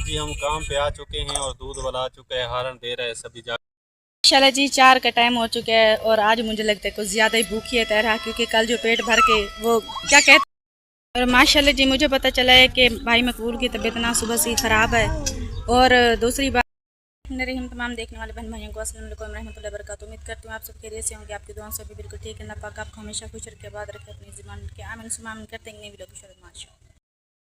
जी हम काम पे आ चुके हैं और दूध वाला आ चुका है, हारन दे रहा है सभी जा। माशाल्लाह जी 4 का टाइम हो चुका है और आज मुझे लगता है कुछ ज़्यादा ही भूखी है तरह, क्योंकि कल जो पेट भर के वो क्या कहते हैं। और माशाल्लाह जी मुझे पता चला है कि भाई मकबूल की तबीयत ना सुबह से ही ख़राब है। और दूसरी बात, रहीम तमाम देखने वाले बहन भाइयों को अस्सलाम वालेकुम रहमतुल्लाहि व बरकातुहू। उम्मीद करती हूँ आप सब खैरियत से होंगे, आपकी दुआओं से भी बिल्कुल ठीक है। अल्लाह पाक आपको हमेशा खुश रखे, बात रखे अपनी ज़ुबान के आमीन सुमामीन करते हैं। भी माशा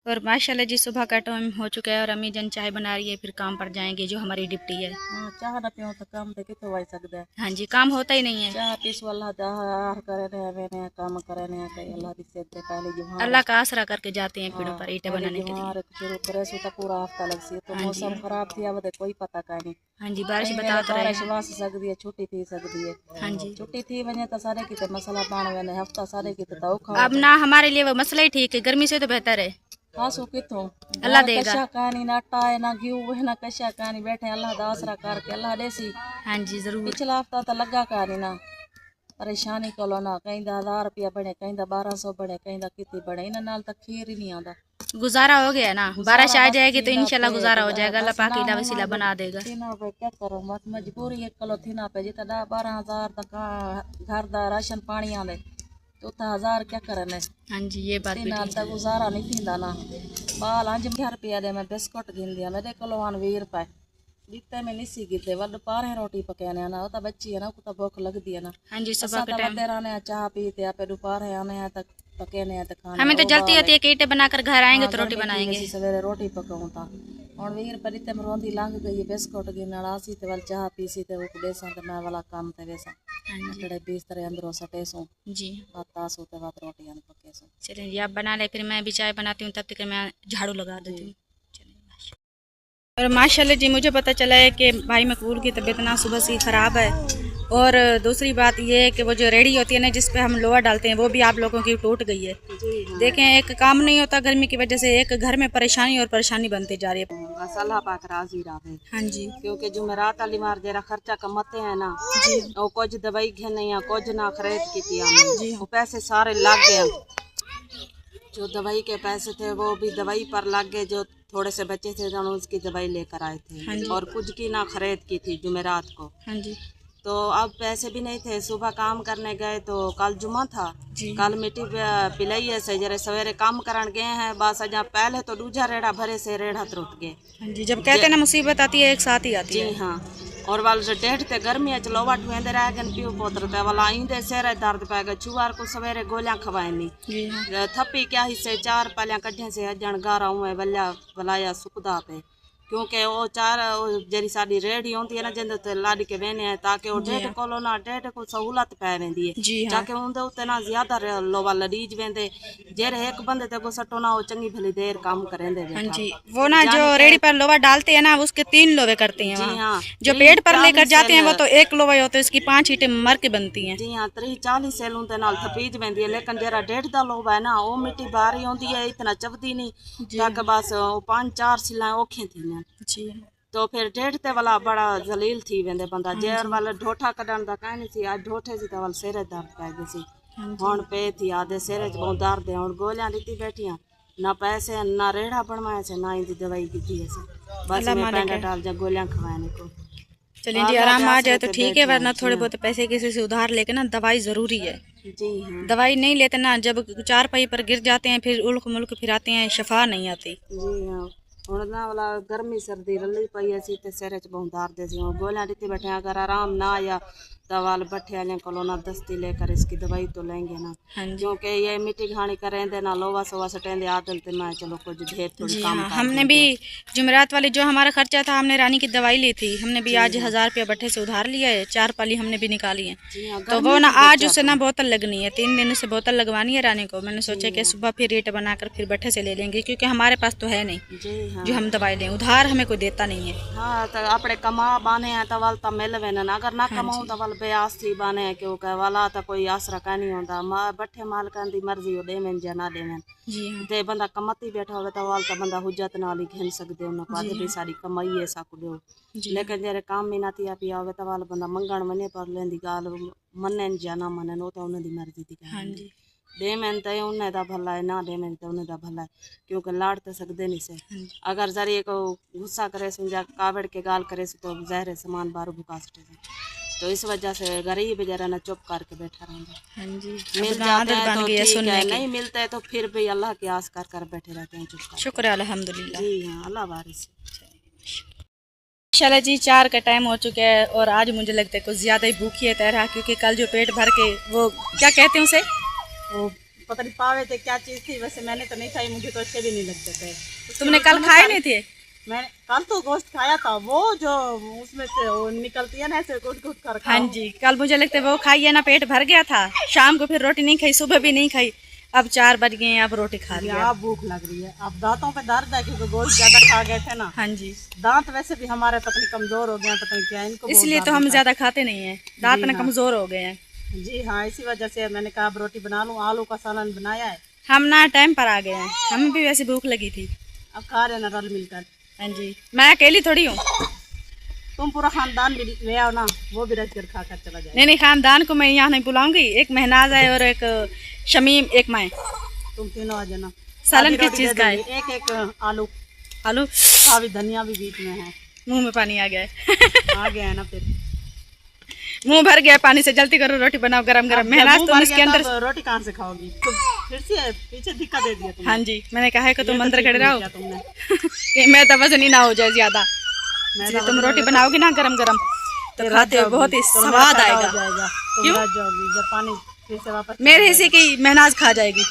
और माशाल्लाह जी सुबह का टाइम हो चुका है और अम्मी जन चाय बना रही है, फिर काम पर जाएंगे जो हमारी डिप्टी है। हाँ चाह ना पियो तो काम पे कितो वाई सकदा है। हाँ जी, काम होता ही नहीं है। चाह पीस वाला दाह करे ने वे ने काम करे ने कई अल्लाह दी से पहले जुमार अल्लाह का आसरा करके जाते हैं पेड़ों पर ईंटें पहले बनाने के लिए। जुमार शुरू करे सो तो पूरा हफ्ता लग सी तो हाँ जी, मौसम खराब थी अब कोई पता का नहीं। हाँ जी, बारिश कई बता वेले तो रहे बारिश हैं। वास सकदी है, छुट्टी थी सकदी है। हाँ जी, छुट्टी थी वने तो सारे की मसाला पाण वेने हफ्ता सारे की तो औखा अब ना हमारे लिए वो मसला ही ठीक है, गर्मी से तो बेहतर है। हाँ सो कितो अल्लाह घर देगा। कशा कहानी ना आटा है ना घी है ना कशा कहानी बैठे अल्लाह दा आसरा करके अल्लाह देसी। हाँ जी ज़रूर। पिछला हफ्ता तो लगा कहानी ना परेशानी कलो ना कहीं 1000 रुपया बने कहीं 1200 बने कहीं कितनी बने इन नाल तक खीर ही नहीं आता। गुजारा हो गया ना, बारिश आ बस जाएगी तो थीना इंशाल्लाह पे गुजारा हो जाएगा, अल्लाह बस पाक ना इला होना वसीला बना देगा। थीना पे क्या करो बस मजबूरी 1 किलो थीना पे जितना 10-12 हज़ार तक घर दा राशन पानी आंदे तो 1000 क्या करने। हाँ जी, ये बात भी थीना ठीक तक है। गुजारा नहीं थींदा ना। बाल 5 रुपया दे मैं बिस्कुट गिनदी मेरे कोलो 20 रुपए जितने में निसी गिते वड पारे रोटी पकाने ना वो तो बच्ची है ना को तो भूख लगती है ना। हाँ जी, सुबह असा के तो टाइम वते रहने चाह पीते आप दोपहर आने हैं तक पकाने हैं तक खाने हमें तो वो जल्दी बाल होती है कि ईंटें बनाकर घर आएंगे हाँ तो रोटी गर्मी थी बनाएंगे। वैसी सवेरे रोटी पकाऊं था और 20 रुपए इतने में रोंदी लंघ गई बिस्कुट गिनण आसी ते वाल चाह पीसी ते वो देसा ते मैं वाला काम ते वैसा हाँ जी, अटड़े बीस तरह अंदरों सटे सो जी आता सो ते बात रोटी अन पके सो। चलिए जी, आप बना ले, फिर मैं भी चाय बनाती हूँ, तब तक मैं झाड़ू लगा देती जी हूँ। और माशाल्लाह जी मुझे पता चला है कि भाई मकबूल की तबीयत ना सुबह से ही ख़राब है। और दूसरी बात ये है कि वो जो रेडी होती है ना जिस पे हम लोहा डालते हैं वो भी आप लोगों की टूट गई है। जी हाँ देखें, एक काम नहीं होता गर्मी की वजह से, एक घर में परेशानी और परेशानी बनती जा रही है। बस अल्लाह पाक राजी रहे हाँ जी, क्योंकि जुमेरात वाली मार जरा खर्चा कमाते हैं ना जी, और कुछ दवाई घेने या कुछ ना खरीद की थी जी वो पैसे सारे लग गए। जो दवाई के पैसे थे वो भी दवाई पर लग गए, जो थोड़े से बच्चे थे तो उसकी दवाई लेकर आए हाँ थे जी, और कुछ की ना खरीद की थी जुमेरात को। हाँ जी, तो अब पैसे भी नहीं थे, सुबह काम करने गए तो कल जुमा था, जी, कल मिट्टी पिलाई है से जरे सवेरे काम करन गए हैं बस अजा पहले तो दूजा रेड़ा भरे से रेड़ा त्रुट गए। हाँ जी। जब कहते हैं ना मुसीबत आती है एक साथ ही आती जी है। हाँ और वाल जो डेढ़ ते गर्मी अच लोवा ठुएंदे रह गन पियो पोत्र ते वाला आइंदे सिर दर्द पै गए छुआर को सवेरे गोलियां खवाएनी जी हाँ, थप्पी क्या हिस्से 4 पलियां कड्ढे से अजन गारा हुए बल्ला बलाया सुकदा पे क्योंकि वो 4 जरी साडी रेड़ी होती है ना जिंद ते लाडी के वेने है ताकि वो जी डेढ़ हाँ, कोलो ना डेढ़ को सहूलत पै वेंदी है जी हाँ, जाके उनदे उत्ते ना ज्यादा लोवा लडीज वेंदे जेरे एक बंदे ते को सटो ना वो चंगी भली देर काम करेंदे हाँ बैठा जी। वो ना जो जाने के। रेडी पर लोहा डालते हैं ना उसके 3 लोहे करते हैं जी वहाँ। हाँ जो 30 पेट पर लेकर 40 जाते हैं सेल वो तो एक लोहा ही होता है, इसकी 5 ईंटें मर के बनती हैं। जी हाँ 30-40 सैलूं ते नाल थपीज वेंदी है लेकिन जरा डेढ़ दा लोबा है ना वो मिट्टी बाहरी होंदी है इतना चबदी नहीं जी ताकि बस 5-4 सिलाएं औखे थी ने जी तो फिर डेढ़ ते वाला बड़ा जलील थी वेंदे बंदा हाँ जेर जी, वाला ढोठा कढण दा काई नहीं सी आज ढोठे सी ते वाल सिर दर्द पै गई सी हाँ जी, हुण पे थी आधे सिर च बहुत दर्द है हुण गोलियां दी बैठियां ना पैसे ना रेड़ा बनवाए से ना इंदी दवाई की है बस अल्लाह मैं मालिक पेंडा है। डाल जा गोलियां खवाने को चलिए जी, अल्लाह दे आराम आ जाए आसरे तो ते ठीक है, बैठे हैं। वरना जी थोड़े हाँ बहुत पैसे किसी से उधार लेके ना दवाई ज़रूरी है। जी हाँ दवाई नहीं लेते ना, जब 4 पहिए पर गिर जाते हैं फिर उल्क मुल्क फिराते हैं, शफा नहीं आती। जी हाँ ਹੁਣ ਨਾ ਵਾਲਾ गर्मी सर्दी रली पई असी ते सिर च बहुत दर्द सी हुण गोलियां दी बैठे अगर आराम ना आया तो वाल बट्ठे वाले को ना दस्ती लेकर इसकी दवाई तो लेंगे ना हाँ जी, क्योंकि ये मिट्टी घानी करेंदे ना लोवा सोवा सटेंदे आदल ते मैं चलो कुछ ढेर थोड़ी जी काम हाँ। कर हमने भी देंगे। जुमेरात वाली जो हमारा खर्चा था, हमने रानी की दवाई ली थी, हमने भी जी आज हाँ 1000 रुपया भट्ठे से उधार लिया है, 4 पाली हमने भी निकाली है। जी हाँ तो वो गर्मी ना की आज वजह उसे तो ना बोतल लगनी है, 3 दिन से बोतल लगवानी है रानी को। मैंने जी सोचा कि हाँ सुबह फिर रेट बनाकर फिर भट्ठे से ले लेंगे, क्योंकि हमारे पास तो है नहीं जी हाँ जो हम दवाई लें, उधार हमें कोई देता नहीं है। हाँ तो अपने कमा बाने हैं तो वाल तो मिल वेन अगर ना हाँ कमाऊं जी, तो वाल बेआस थी बाने हैं क्योंकि वाला तो कोई आसरा का नहीं होता बट्ठे मालकन दी मर्जी हो देवेन या ना देवेन जी हाँ, ते बंदा कमती बैठा होवे तो वाल तो बंदा हुज्जत नाल ही घिन सकदे उन को जी अज भी हाँ, सारी कमाई है सकदे हो जी हाँ, लेकिन जेरे काम ही ना थिया पिया होवे तो वाल बंदा मंगण वने पर लेंदी गाल मन्ने या ना मन्ने वो तो उन्हां दी मर्जी दी हाँ ॻाल्हि जी। दे मेहनत है उन्हें दा भला है, ना दे मेहनत उन्हें दा भला है, क्योंकि लाड़ तो सकते नहीं से। अगर जरिए को गुस्सा करे सुन जा कावड़ के गाल करे तो जहर सामान बारू भुका सटे, तो इस वजह से गरीब जरा ना चुप करके बैठा रहता। हाँ जी, मिल जाते हैं तो ठीक है, नहीं मिलते हैं तो फिर भी अल्लाह की आस कर कर बैठे रहते हैं चुप कर। शुक्र है अल्हम्दुलिल्लाह। जी हाँ, अल्लाह वारिस। माशाल्लाह जी 4 का टाइम हो चुका है और आज मुझे लगता है कुछ ज़्यादा ही भूखी है तरह, क्योंकि कल जो पेट भर के वो क्या कहते हैं उसे, वो पता नहीं पावे थे क्या चीज़ थी, वैसे मैंने तो नहीं खाई, मुझे तो अच्छे भी नहीं लगते थे। तुमने कल खाए नहीं थे? मैंने कल तो गोश्त खाया था, वो जो उसमें से वो निकलती है ना ऐसे घुट घुट कर। हाँ जी, कल मुझे लगता है वो खाई है ना, पेट भर गया था। शाम को फिर रोटी नहीं खाई, सुबह भी नहीं खाई, अब 4 बज गए हैं, अब रोटी खा रही है। अब भूख लग रही है, अब दांतों पे दर्द है क्योंकि गोश्त ज्यादा खा गए थे ना। हाँ जी, दांत वैसे भी हमारे पतली कमजोर हो गए हैं, पता नहीं क्या इनको, इसलिए तो हम ज्यादा खाते नहीं है, दांत ना कमजोर हो गए हैं। जी हाँ, इसी वजह से मैंने कहा अब रोटी बना लूँ, आलू का सालन बनाया है। हम ना टाइम पर आ गए हैं, हमें भी वैसे भूख लगी थी, अब खा रहे ना रल मिलकर। हाँ जी, मैं अकेली थोड़ी हूँ, तुम पूरा खानदान भी ले आओ ना, वो भी रख कर खा कर चला जाए। नहीं खानदान को मैं यहाँ नहीं बुलाऊंगी, एक महनाज है और एक शमीम, एक मैं, तुम तीनों आ जाना। सालन किस चीज का है? एक एक आलू, आलू अभी धनिया भी बीच में है। मुंह में पानी आ गया है आ गया है ना, फिर मुंह भर गया पानी से, जल्दी करो रोटी बनाओ गरम गरम। महनाज तुम इसके अंदर रोटी कहाँ से खाओगी? तो फिर से पीछे धिक्का दे दिया तुमने। हाँ जी, मैंने कहा है कि तुम अंदर खड़े रहो तुमने कि मैं तो वजन ही ना हो जाए ज्यादा। तुम रोटी बनाओगी ना गरम गरम तो खाते हो बहुत ही स्वाद आएगा। क्यों जाओगी जब पानी फिर से वापस? मेरे हिस्से की महनाज खा जाएगी।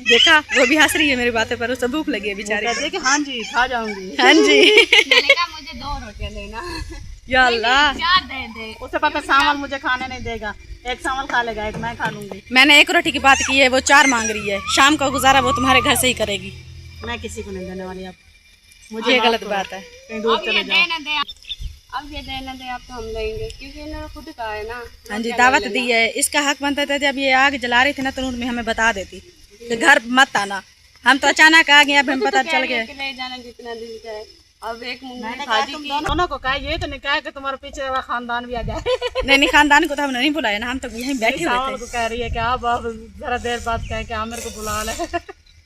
देखा, वो भी हंस रही है मेरी बातें पर, उसे भूख लगी है बेचारी कि हाँ जी खा जाऊंगी। हाँ जी मैंने कहा मुझे 2 रोटियां देना। या अल्लाह, उसे पता सावल मुझे खाने नहीं देगा, एक सावल खा लेगा, एक मैं खा लूंगी। मैंने 1 रोटी की बात की है, वो 4 मांग रही है। शाम का गुजारा वो तुम्हारे घर से ही करेगी, मैं किसी को नहीं देने वाली। अब मुझे ये गलत बात है, कहीं दूर चले जाओ। अब ये देना दे आप तो हम लेंगे, क्योंकि इन्होंने खुद कहा है ना। हाँ जी, दावत दी है, इसका हक बनता था जब ये आग जला रही थी ना तो में हमें बता देती कि घर मत आना। हम तो अचानक आ गए, अब हमें पता चल गया। ले जाना जितना दिन का है। अब एक मैंने कहा तुम दोनों को कहा, ये तो नहीं कहा कि तुम्हारे पीछे वाला खानदान भी आ जाए। नहीं खानदान को तो हमने नहीं बुलाया ना, हम तो यहीं बैठे हुए थे। को कह रही है कि आप जरा देर बाद कहें कि आमिर को बुला ले।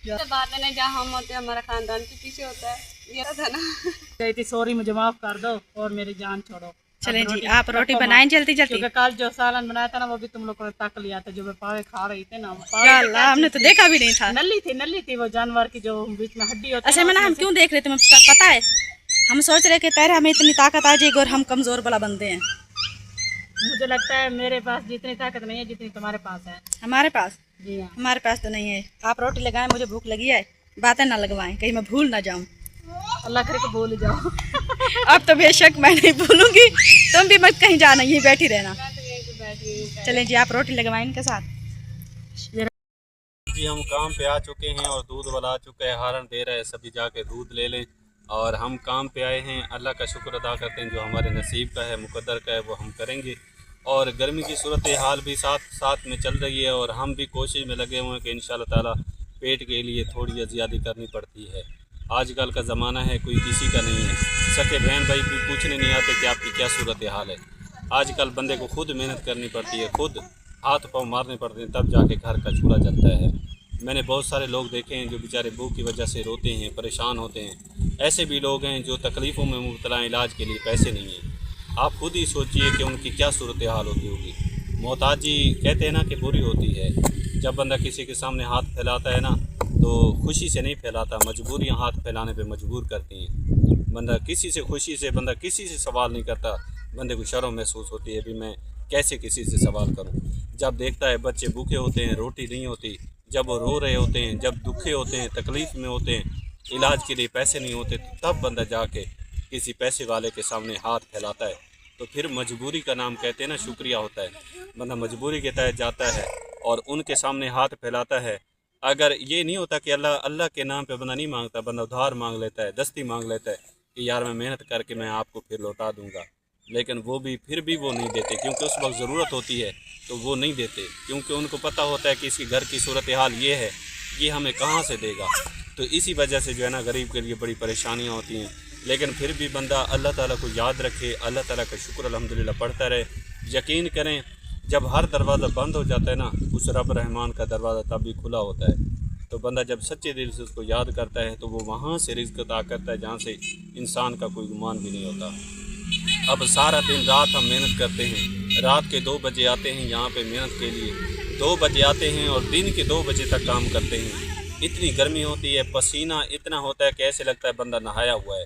बात है ना, जहाँ हम होते हैं हमारा खानदान के पीछे होता है, ये था ना। कहती सॉरी मुझे माफ कर दो और मेरी जान छोड़ो। चलें जी, आप रोटी बनाएं जल्दी जल्दी, क्योंकि कल जो सालन बनाया था ना वो भी तुम लोगों ने तक लिया था, जो मैं पावे खा रही थी ना। या अल्लाह, हमने तो देखा भी नहीं था। नली थी वो जानवर की जो बीच में हड्डी होती है। अच्छा मैंने हम क्यों देख रहे थे, तुम्हें पता है? हम सोच रहे कि तेरे हमें इतनी ताकत आ जाएगी और हम कमजोर वाला बनते हैं। मुझे लगता है मेरे पास जितनी ताकत नहीं है जितनी तुम्हारे पास है। हमारे पास? जी हाँ, हमारे पास तो नहीं है। आप रोटी लगाएं, मुझे भूख लगी है, बातें ना लगवाएं, कहीं मैं भूल ना जाऊं। अल्लाह करे को भूल जाओ। अब तो बेशक मैं नहीं भूलूंगी, तुम भी मत कहीं जाना, यहीं बैठी रहना। चलें जी, आप रोटी लगवाएं इनके साथ। जी हम काम पे आ चुके हैं और दूध वाला आ चुका है, हारन दे रहा है, सभी जाके दूध ले लें। और हम काम पे आए हैं, अल्लाह का शुक्र अदा करते हैं, जो हमारे नसीब का है, मुकद्दर का है, वो हम करेंगे। और गर्मी की सूरत हाल भी साथ में चल रही है और हम भी कोशिश में लगे हुए हैं कि इंशाअल्लाह ताला पेट के लिए थोड़ी ज़्यादा करनी पड़ती है। आजकल का ज़माना है, कोई किसी का नहीं है, सके बहन भाई भी पूछने नहीं आते कि आपकी क्या सूरत हाल है। आजकल बंदे को खुद मेहनत करनी पड़ती है, खुद हाथ पाँव मारने पड़ते हैं, तब जाके घर का चूल्हा जलता है। मैंने बहुत सारे लोग देखे हैं जो बेचारे भूख की वजह से रोते हैं, परेशान होते हैं। ऐसे भी लोग हैं जो तकलीफ़ों में मुब्तला हैं, इलाज के लिए पैसे नहीं हैं। आप खुद ही सोचिए कि उनकी क्या सूरत हाल होती होगी। मोहताजी कहते हैं ना कि बुरी होती है। जब बंदा किसी के सामने हाथ फैलाता है ना तो खुशी से नहीं फैलाता, मजबूरियाँ हाथ फैलाने पे मजबूर करती हैं। बंदा किसी से खुशी से, बंदा किसी से सवाल नहीं करता, बंदे को शर्म महसूस होती है भी मैं कैसे किसी से सवाल करूं। जब देखता है बच्चे भूखे होते हैं, रोटी नहीं होती, जब वो रो रहे होते हैं, जब दुखे होते हैं, तकलीफ़ में होते हैं, इलाज के लिए पैसे नहीं होते, तब बंदा जाके किसी पैसे वाले के सामने हाथ फैलाता है। तो फिर मजबूरी का नाम कहते हैं ना, शुक्रिया होता है। बंदा मजबूरी के तहत जाता है और उनके सामने हाथ फैलाता है। अगर ये नहीं होता कि अल्लाह के नाम पे बंदा नहीं मांगता, बंदा उधार मांग लेता है, दस्ती मांग लेता है कि यार मैं मेहनत करके मैं आपको फिर लौटा दूंगा, लेकिन वो भी फिर भी वो नहीं देते, क्योंकि उस वक्त ज़रूरत होती है तो वो नहीं देते, क्योंकि उनको पता होता है कि इसके घर की सूरत हाल ये है, ये हमें कहाँ से देगा। तो इसी वजह से जो है ना गरीब के लिए बड़ी परेशानियाँ होती हैं। लेकिन फिर भी बंदा अल्लाह ताला को याद रखे, अल्लाह ताला का शुक्र अल्हम्दुलिल्लाह पढ़ता रहे। यकीन करें जब हर दरवाज़ा बंद हो जाता है ना, उस रब रहमान का दरवाज़ा तब भी खुला होता है। तो बंदा जब सच्चे दिल से उसको याद करता है तो वो वहाँ से रिज़्क़ अता करता है जहाँ से इंसान का कोई गुमान भी नहीं होता। अब सारा दिन रात हम मेहनत करते हैं, रात के 2 बजे आते हैं यहाँ पे मेहनत के लिए, 2 बजे आते हैं और दिन के 2 बजे तक काम करते हैं। इतनी गर्मी होती है, पसीना इतना होता है कि ऐसे लगता है बंदा नहाया हुआ है।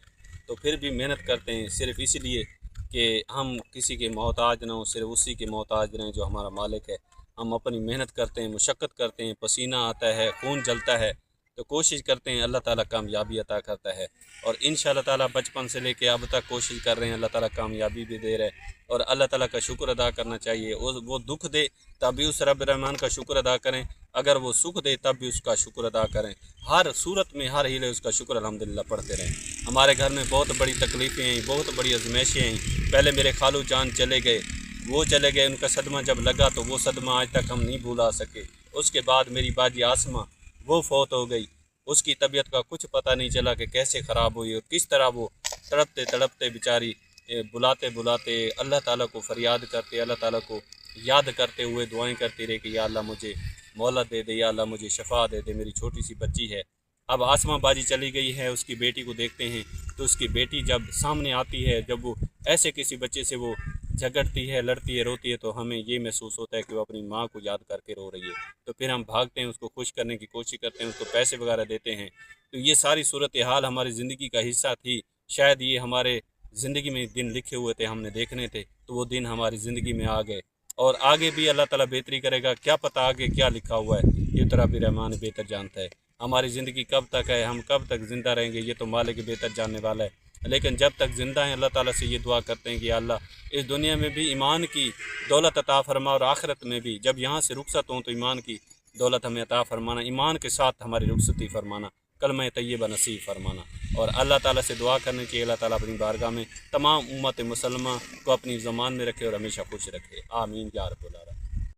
तो फिर भी मेहनत करते हैं सिर्फ़ इसलिए कि हम किसी के मोहताज ना हो, सिर्फ उसी के मोहताज रहें जो हमारा मालिक है। हम अपनी मेहनत करते हैं, मुशक्क़त करते हैं, पसीना आता है, खून जलता है, तो कोशिश करते हैं, अल्लाह ताला कामयाबी अता करता है। और इंशाअल्लाह ताला बचपन से लेके अब तक कोशिश कर रहे हैं, अल्लाह ताला कामयाबी भी दे रहे हैं। और अल्लाह ताला का शुक्र अदा करना चाहिए। वो दुख दे तब भी उस रब रहमान का शुक्र अदा करें, अगर वो सुख दे तब भी उसका शुक्र अदा करें। हर सूरत में, हर हीले उसका शुक्र अल्हम्दुलिल्लाह पढ़ते रहें। हमारे घर में बहुत बड़ी तकलीफ़ें आई, बहुत बड़ी आजमाइशें आई। पहले मेरे खालू जान चले गए, वो चले गए, उनका सदमा जब लगा तो वो सदमा आज तक हम नहीं भुला सके। उसके बाद मेरी बाजी आसमा वो फौत हो गई। उसकी तबीयत का कुछ पता नहीं चला कि कैसे ख़राब हुई और किस तरह वो तड़पते तड़पते बेचारी बुलाते बुलाते अल्लाह ताला को फरियाद करते, अल्लाह ताला को याद करते हुए दुआएं करती रही कि या अल्लाह मुझे मोहलत दे दे, या अल्लाह मुझे शफा दे दे। मेरी छोटी सी बच्ची है, अब आसमा बाजी चली गई है, उसकी बेटी को देखते हैं तो उसकी बेटी जब सामने आती है, जब वो ऐसे किसी बच्चे से वो झगड़ती है, लड़ती है, रोती है, तो हमें ये महसूस होता है कि वो अपनी माँ को याद करके रो रही है। तो फिर हम भागते हैं, उसको खुश करने की कोशिश करते हैं, उसको पैसे वगैरह देते हैं। तो ये सारी सूरत हाल हमारी ज़िंदगी का हिस्सा थी। शायद ये हमारे ज़िंदगी में दिन लिखे हुए थे, हमने देखने थे, तो वो दिन हमारी ज़िंदगी में आ गए और आगे भी अल्लाह ताला बेहतरी करेगा। क्या पता आगे क्या लिखा हुआ है, ये तो रब रहमान बेहतर जानता है। हमारी ज़िंदगी कब तक है, हम कब तक ज़िंदा रहेंगे, ये तो मालिक बेहतर जानने वाला है। लेकिन जब तक ज़िंदा हैं अल्लाह ताला से ये दुआ करते हैं कि अल्लाह इस दुनिया में भी ईमान की दौलत अता फरमा और आखिरत में भी जब यहाँ से रुखसत हों तो ईमान की दौलत हमें अता फरमाना, ईमान के साथ हमारी रुखसती फरमाना, कलमा तय्यबा नसीब फरमाना। और अल्लाह ताला से दुआ करनी चाहिए, अल्लाह ताला अपनी बारगाह में तमाम उम्मत मुसलमान को अपनी ज़मान में रखे और हमेशा खुश रखे। आमीन या रब्बल आलमीन।